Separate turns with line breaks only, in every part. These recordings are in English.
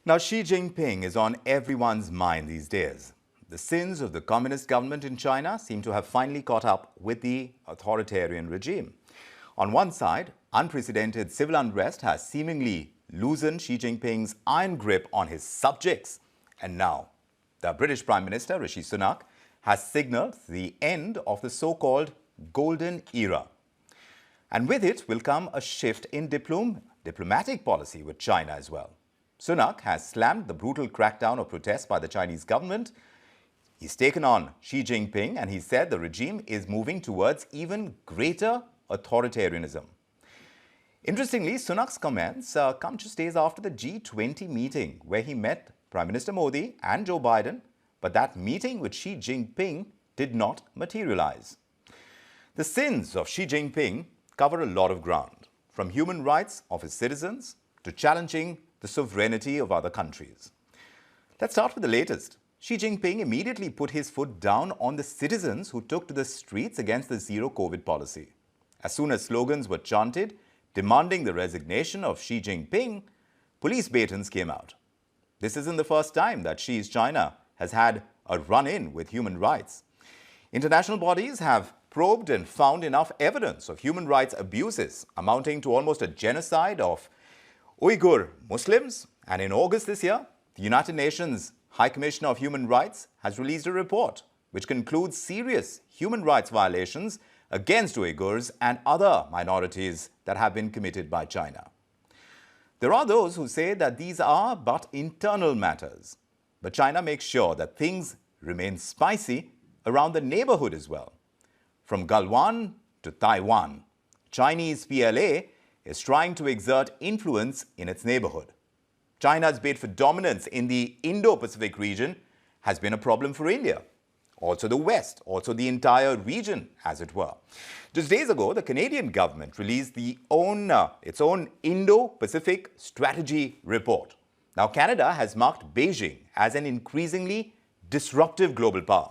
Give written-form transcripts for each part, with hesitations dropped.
Now, Xi Jinping is on everyone's mind these days. The sins of the communist government in China seem to have finally caught up with the authoritarian regime. On one side, unprecedented civil unrest has seemingly loosened Xi Jinping's iron grip on his subjects. And now, the British Prime Minister Rishi Sunak has signaled the end of the so-called golden era. And with it will come a shift in diplomatic policy with China as well. Sunak has slammed the brutal crackdown of protests by the Chinese government. He's taken on Xi Jinping and he said the regime is moving towards even greater authoritarianism. Interestingly, Sunak's comments come just days after the G20 meeting where he met Prime Minister Modi and Joe Biden, but that meeting with Xi Jinping did not materialize. The sins of Xi Jinping cover a lot of ground, from human rights of his citizens to challenging the sovereignty of other countries. Let's start with the latest. Xi Jinping immediately put his foot down on the citizens who took to the streets against the zero-COVID policy. As soon as slogans were chanted demanding the resignation of Xi Jinping, police batons came out. This isn't the first time that Xi's China has had a run-in with human rights. International bodies have probed and found enough evidence of human rights abuses amounting to almost a genocide of Uyghur Muslims, and in August this year, the United Nations High Commissioner of Human Rights has released a report which concludes serious human rights violations against Uyghurs and other minorities that have been committed by China. There are those who say that these are but internal matters, but China makes sure that things remain spicy around the neighborhood as well. From Galwan to Taiwan, Chinese PLA is trying to exert influence in its neighborhood. China's bid for dominance in the Indo-Pacific region has been a problem for India. Also the West, also the entire region, as it were. Just days ago, the Canadian government released its own Indo-Pacific strategy report. Now, Canada has marked Beijing as an increasingly disruptive global power.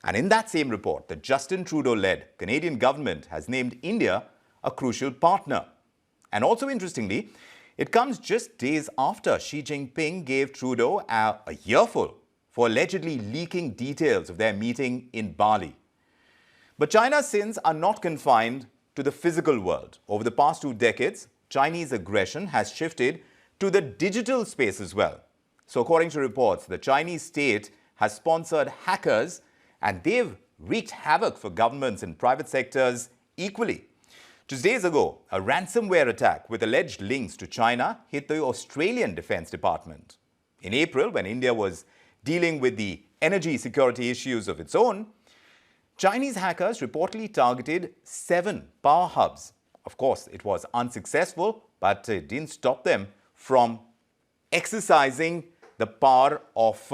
And in that same report, the Justin Trudeau-led Canadian government has named India a crucial partner. And also interestingly, it comes just days after Xi Jinping gave Trudeau a earful for allegedly leaking details of their meeting in Bali. But China's sins are not confined to the physical world. Over the past 2 decades, Chinese aggression has shifted to the digital space as well. So according to reports, the Chinese state has sponsored hackers and they've wreaked havoc for governments and private sectors equally. Just days ago, a ransomware attack with alleged links to China hit the Australian Defence Department. In April, when India was dealing with the energy security issues of its own, Chinese hackers reportedly targeted 7 power hubs. Of course, it was unsuccessful, but it didn't stop them from exercising the power of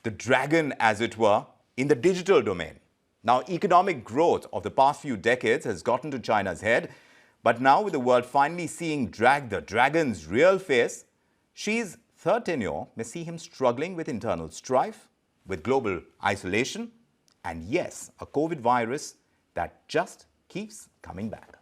the dragon, as it were, in the digital domain. Now, economic growth of the past few decades has gotten to China's head, but now with the world finally seeing the dragon's real face, Xi's third tenure may see him struggling with internal strife, with global isolation, and yes, a COVID virus that just keeps coming back.